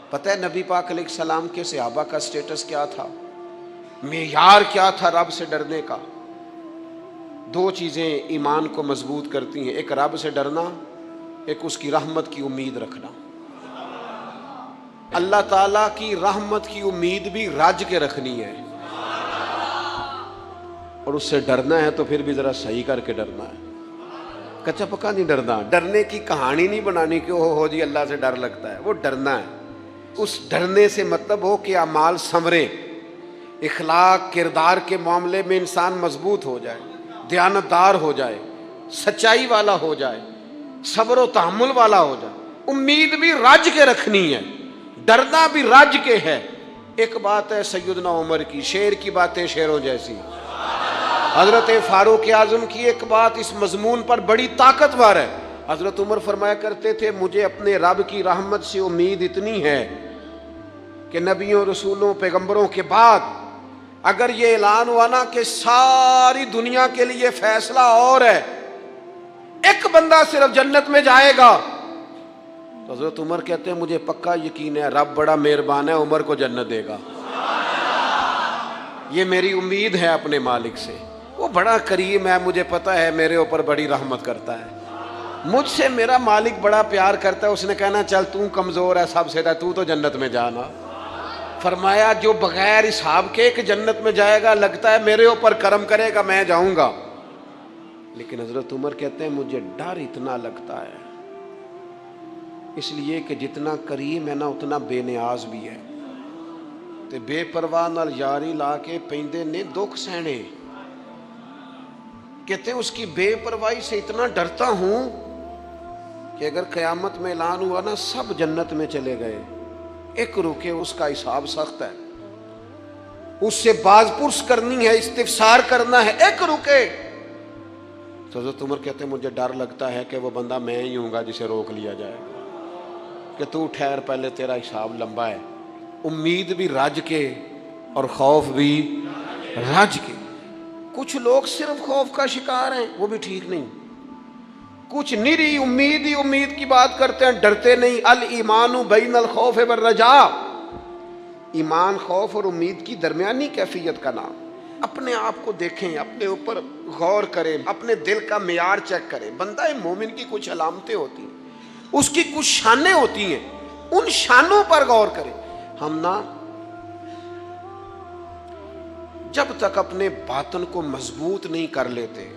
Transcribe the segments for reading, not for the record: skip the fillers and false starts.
پتہ ہے نبی پاک علیہ السلام کے صحابہ کا سٹیٹس کیا تھا، معیار کیا تھا رب سے ڈرنے کا؟ دو چیزیں ایمان کو مضبوط کرتی ہیں، ایک رب سے ڈرنا، ایک اس کی رحمت کی امید رکھنا۔ اللہ تعالیٰ کی رحمت کی امید بھی رج کے رکھنی ہے، اور اس سے ڈرنا ہے تو پھر بھی ذرا صحیح کر کے ڈرنا ہے، کچا پکا نہیں ڈرنا۔ ڈرنے کی کہانی نہیں بنانی کہ ہو جی اللہ سے ڈر لگتا ہے، وہ ڈرنا ہے۔ اس ڈرنے سے مطلب ہو کہ اعمال سنورے، اخلاق کردار کے معاملے میں انسان مضبوط ہو جائے، دیانتدار ہو جائے، سچائی والا ہو جائے، صبر و تحمل والا ہو جائے۔ امید بھی رج کے رکھنی ہے، ڈرنا بھی رج کے ہے۔ ایک بات ہے سیدنا عمر کی، شیر کی باتیں شیروں جیسی۔ حضرت فاروق اعظم کی ایک بات اس مضمون پر بڑی طاقتور ہے۔ حضرت عمر فرمایا کرتے تھے مجھے اپنے رب کی رحمت سے امید اتنی ہے کہ نبیوں رسولوں پیغمبروں کے بعد اگر یہ اعلان ہوا نا کہ ساری دنیا کے لیے فیصلہ اور ہے، ایک بندہ صرف جنت میں جائے گا، تو حضرت عمر کہتے ہیں مجھے پکا یقین ہے رب بڑا مہربان ہے، عمر کو جنت دے گا۔ یہ میری امید ہے اپنے مالک سے، وہ بڑا کریم ہے، مجھے پتا ہے میرے اوپر بڑی رحمت کرتا ہے، مجھ سے میرا مالک بڑا پیار کرتا ہے۔ اس نے کہنا چل تو کمزور ہے سب سے، تو تو جنت میں جانا۔ فرمایا جو بغیر حساب کے کہ جنت میں جائے گا، لگتا ہے میرے اوپر کرم کرے گا میں جاؤں گا، لیکن حضرت عمر کہتے ہیں مجھے ڈر اتنا لگتا ہے، اس لیے کہ جتنا کریم ہے نا اتنا بے نیاز بھی ہے۔ تے بے پرواہ نال یاری لا کے پیندے نے دکھ سہنے۔ کہتے ہیں اس کی بے پرواہی سے اتنا ڈرتا ہوں کہ اگر قیامت میں اعلان ہوا نا سب جنت میں چلے گئے، ایک رکے اس کا حساب سخت ہے، اس سے باز پرس کرنی ہے، استفسار کرنا ہے، ایک رکے۔ تو حضرت عمر کہتے ہیں مجھے ڈر لگتا ہے کہ وہ بندہ میں ہی ہوں گا جسے روک لیا جائے گا کہ تو ٹھہر پہلے تیرا حساب لمبا ہے۔ امید بھی رج کے اور خوف بھی رج کے۔ کچھ لوگ صرف خوف کا شکار ہیں، وہ بھی ٹھیک نہیں۔ کچھ نری امید ہی امید کی بات کرتے ہیں، ڈرتے نہیں۔ الایمان بین الخوف والرجاء، ایمان خوف اور امید کی درمیانی کیفیت کا نام۔ اپنے آپ کو دیکھیں، اپنے اوپر غور کریں، اپنے دل کا معیار چیک کریں۔ بندہ مومن کی کچھ علامتیں ہوتی ہیں، اس کی کچھ شانیں ہوتی ہیں، ان شانوں پر غور کریں۔ ہم نا جب تک اپنے باطن کو مضبوط نہیں کر لیتے،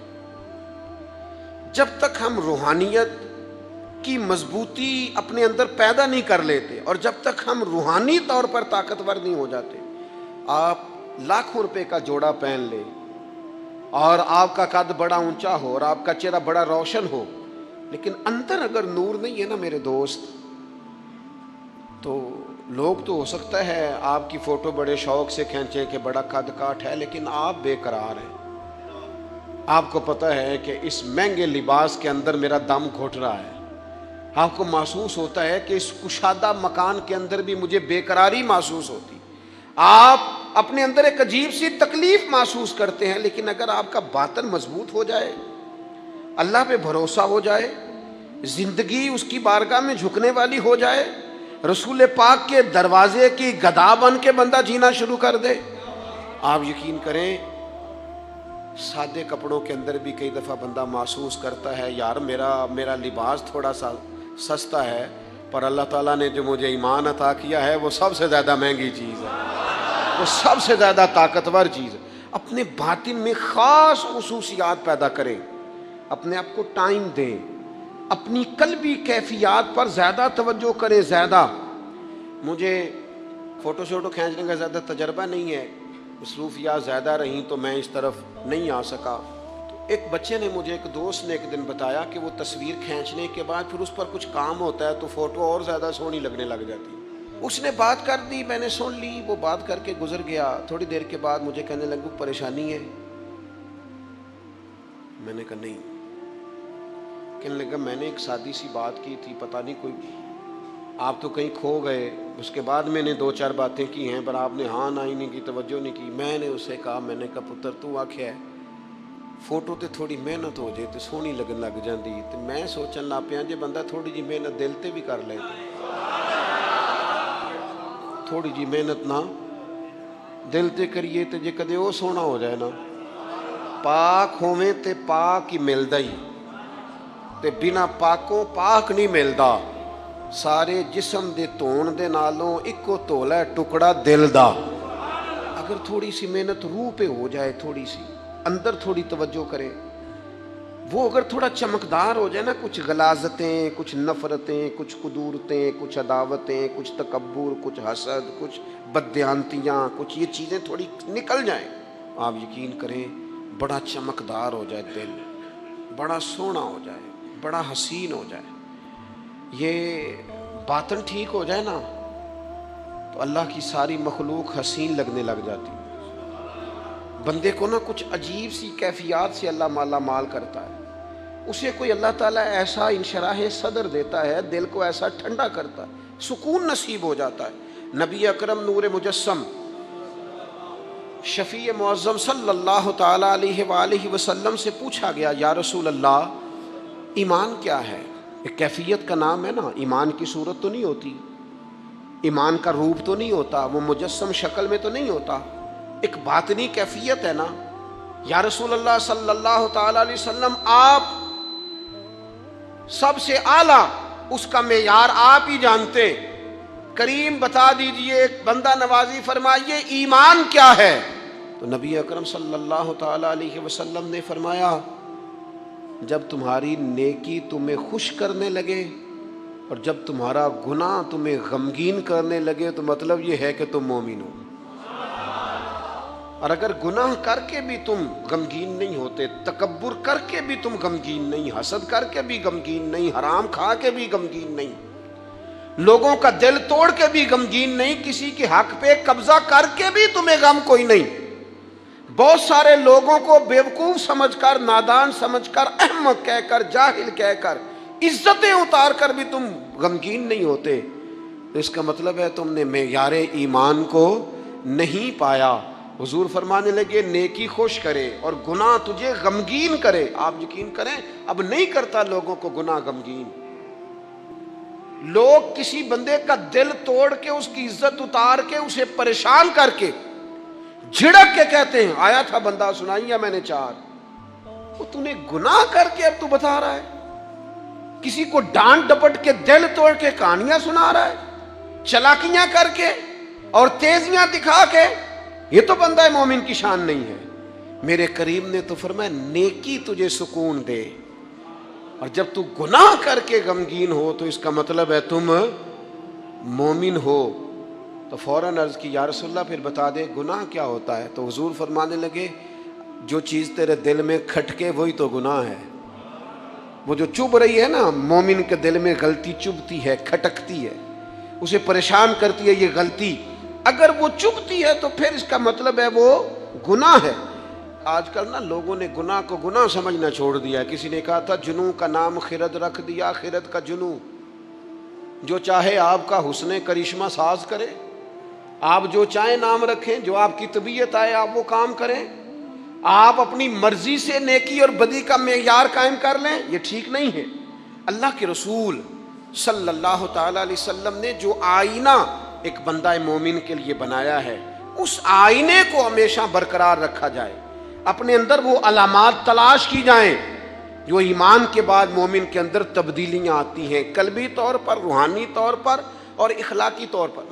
جب تک ہم روحانیت کی مضبوطی اپنے اندر پیدا نہیں کر لیتے، اور جب تک ہم روحانی طور پر طاقتور نہیں ہو جاتے، آپ لاکھوں روپے کا جوڑا پہن لیں اور آپ کا قد بڑا اونچا ہو اور آپ کا چہرہ بڑا روشن ہو، لیکن اندر اگر نور نہیں ہے نا میرے دوست، تو لوگ تو ہو سکتا ہے آپ کی فوٹو بڑے شوق سے کھینچے کہ بڑا قد کاٹ ہے، لیکن آپ بے قرار ہیں۔ آپ کو پتہ ہے کہ اس مہنگے لباس کے اندر میرا دم گھٹ رہا ہے، آپ کو محسوس ہوتا ہے کہ اس کشادہ مکان کے اندر بھی مجھے بے قراری محسوس ہوتی۔ آپ اپنے اندر ایک عجیب سی تکلیف محسوس کرتے ہیں، لیکن اگر آپ کا باطن مضبوط ہو جائے، اللہ پہ بھروسہ ہو جائے، زندگی اس کی بارگاہ میں جھکنے والی ہو جائے، رسول پاک کے دروازے کی گدا بن کے بندہ جینا شروع کر دے، آپ یقین کریں سادے کپڑوں کے اندر بھی کئی دفعہ بندہ محسوس کرتا ہے یار میرا لباس تھوڑا سا سستا ہے، پر اللہ تعالیٰ نے جو مجھے ایمان عطا کیا ہے وہ سب سے زیادہ مہنگی چیز ہے، وہ سب سے زیادہ طاقتور چیز ہے۔ اپنے باطن میں خاص خصوصیات پیدا کریں، اپنے آپ کو ٹائم دیں، اپنی قلبی کیفیات پر زیادہ توجہ کریں۔ زیادہ مجھے فوٹو شوٹو کھینچنے کا زیادہ تجربہ نہیں ہے، مصروفیات زیادہ رہیں تو میں اس طرف نہیں آ سکا۔ تو ایک بچے نے مجھے، ایک دوست نے ایک دن بتایا کہ وہ تصویر کھینچنے کے بعد پھر اس پر کچھ کام ہوتا ہے تو فوٹو اور زیادہ سونی لگنے لگ جاتی۔ اس نے بات کر دی، میں نے سن لی، وہ بات کر کے گزر گیا۔ تھوڑی دیر کے بعد مجھے کہنے لگا پریشانی ہے؟ میں نے کہا نہیں۔ کہنے لگا میں نے ایک سادی سی بات کی تھی، پتہ نہیں کوئی آپ تو کہیں کھو گئے، اس کے بعد میں نے 2-4 باتیں کی ہیں پر آپ نے ہاں نہ ہی نہیں کی، توجہ نہیں کی۔ میں نے اسے کہا، میں نے کہا پتر تو آکھیا ہے فوٹو تے تھوڑی محنت ہو جائے تو سونی لگن لگ جاندی، تے میں سوچن لگ پیا جے بندہ تھوڑی جی محنت دل تے بھی کر لے تھوڑی جی محنت نہ دل تے کریے تے جے کدے وہ سونا ہو جائے نا، پاک ہوویں تے پاک ہی ملدا ہی، تے بنا پاکوں پاک نہیں ملدا۔ سارے جسم دے دھون دے نالوں اکو دھولا ہے ٹکڑا دل دا۔ اگر تھوڑی سی محنت روح پہ ہو جائے، تھوڑی سی اندر تھوڑی توجہ کرے، وہ اگر تھوڑا چمکدار ہو جائے نا، کچھ غلاظتیں، کچھ نفرتیں، کچھ قدورتیں، کچھ عداوتیں، کچھ تکبر، کچھ حسد، کچھ بددیانتیاں، کچھ یہ چیزیں تھوڑی نکل جائیں، آپ یقین کریں بڑا چمکدار ہو جائے دل، بڑا سونا ہو جائے، بڑا حسین ہو جائے۔ یہ باطن ٹھیک ہو جائے نا تو اللہ کی ساری مخلوق حسین لگنے لگ جاتی، بندے کو نا کچھ عجیب سی کیفیات سے اللہ مالا مال کرتا ہے، اسے کوئی اللہ تعالیٰ ایسا انشراح صدر دیتا ہے، دل کو ایسا ٹھنڈا کرتا ہے، سکون نصیب ہو جاتا ہے۔ نبی اکرم نور مجسم شفیع معظم صلی اللہ تعالیٰ علیہ وآلہ وسلم سے پوچھا گیا، یا رسول اللہ ایمان کیا ہے؟ ایک کیفیت کا نام ہے نا، ایمان کی صورت تو نہیں ہوتی، ایمان کا روپ تو نہیں ہوتا، وہ مجسم شکل میں تو نہیں ہوتا، ایک باطنی کیفیت ہے نا۔ یا رسول اللہ صلی اللہ تعالیٰ علیہ وسلم آپ سب سے اعلیٰ، اس کا معیار آپ ہی جانتے، کریم بتا دیجئے، ایک بندہ نوازی فرمائیے ایمان کیا ہے؟ تو نبی اکرم صلی اللہ تعالیٰ علیہ وسلم نے فرمایا، جب تمہاری نیکی تمہیں خوش کرنے لگے اور جب تمہارا گناہ تمہیں غمگین کرنے لگے تو مطلب یہ ہے کہ تم مومن ہو۔ اور اگر گناہ کر کے بھی تم غمگین نہیں ہوتے، تکبر کر کے بھی تم غمگین نہیں، حسد کر کے بھی غمگین نہیں، حرام کھا کے بھی غمگین نہیں، لوگوں کا دل توڑ کے بھی غمگین نہیں، کسی کے حق پہ قبضہ کر کے بھی تمہیں غم کوئی نہیں، بہت سارے لوگوں کو بیوقوف سمجھ کر، نادان سمجھ کر، احمق کہہ کر، جاہل کہہ کر، عزتیں اتار کر بھی تم غمگین نہیں ہوتے، تو اس کا مطلب ہے تم نے معیار ایمان کو نہیں پایا۔ حضور فرمانے لگے نیکی خوش کرے اور گناہ تجھے غمگین کرے، آپ یقین کریں اب نہیں کرتا لوگوں کو گناہ غمگین۔ لوگ کسی بندے کا دل توڑ کے، اس کی عزت اتار کے، اسے پریشان کر کے، جھڑک کے کہتے ہیں آیا تھا بندہ سنائی ہے میں نے چار، وہ تو نے گناہ کر کے اب تو بتا رہا ہے، کسی کو ڈانٹ ڈپٹ کے دل توڑ کے کہانیاں سنا رہا ہے، چلاکیاں کر کے اور تیزیاں دکھا کے، یہ تو بندہ مومن کی شان نہیں ہے۔ میرے کریم نے تو فرمایا نیکی تجھے سکون دے، اور جب تو گناہ کر کے غمگین ہو تو اس کا مطلب ہے تم مومن ہو۔ تو فوراً عرض کی یا رسول اللہ پھر بتا دے گناہ کیا ہوتا ہے؟ تو حضور فرمانے لگے جو چیز تیرے دل میں کھٹکے وہی تو گناہ ہے، وہ جو چبھ رہی ہے نا، مومن کے دل میں غلطی چبھتی ہے، کھٹکتی ہے، اسے پریشان کرتی ہے یہ غلطی، اگر وہ چبھتی ہے تو پھر اس کا مطلب ہے وہ گناہ ہے۔ آج کل نا لوگوں نے گناہ کو گناہ سمجھنا چھوڑ دیا ہے۔ کسی نے کہا تھا جنوں کا نام خرد رکھ دیا، خرد کا جنوں، جو چاہے آپ کا حسن کرشمہ ساز کرے، آپ جو چاہیں نام رکھیں، جو آپ کی طبیعت آئے آپ وہ کام کریں، آپ اپنی مرضی سے نیکی اور بدی کا معیار قائم کر لیں، یہ ٹھیک نہیں ہے۔ اللہ کے رسول صلی اللہ تعالیٰ علیہ وسلم نے جو آئینہ ایک بندہ مومن کے لیے بنایا ہے، اس آئینے کو ہمیشہ برقرار رکھا جائے، اپنے اندر وہ علامات تلاش کی جائیں جو ایمان کے بعد مومن کے اندر تبدیلیاں آتی ہیں، قلبی طور پر، روحانی طور پر اور اخلاقی طور پر۔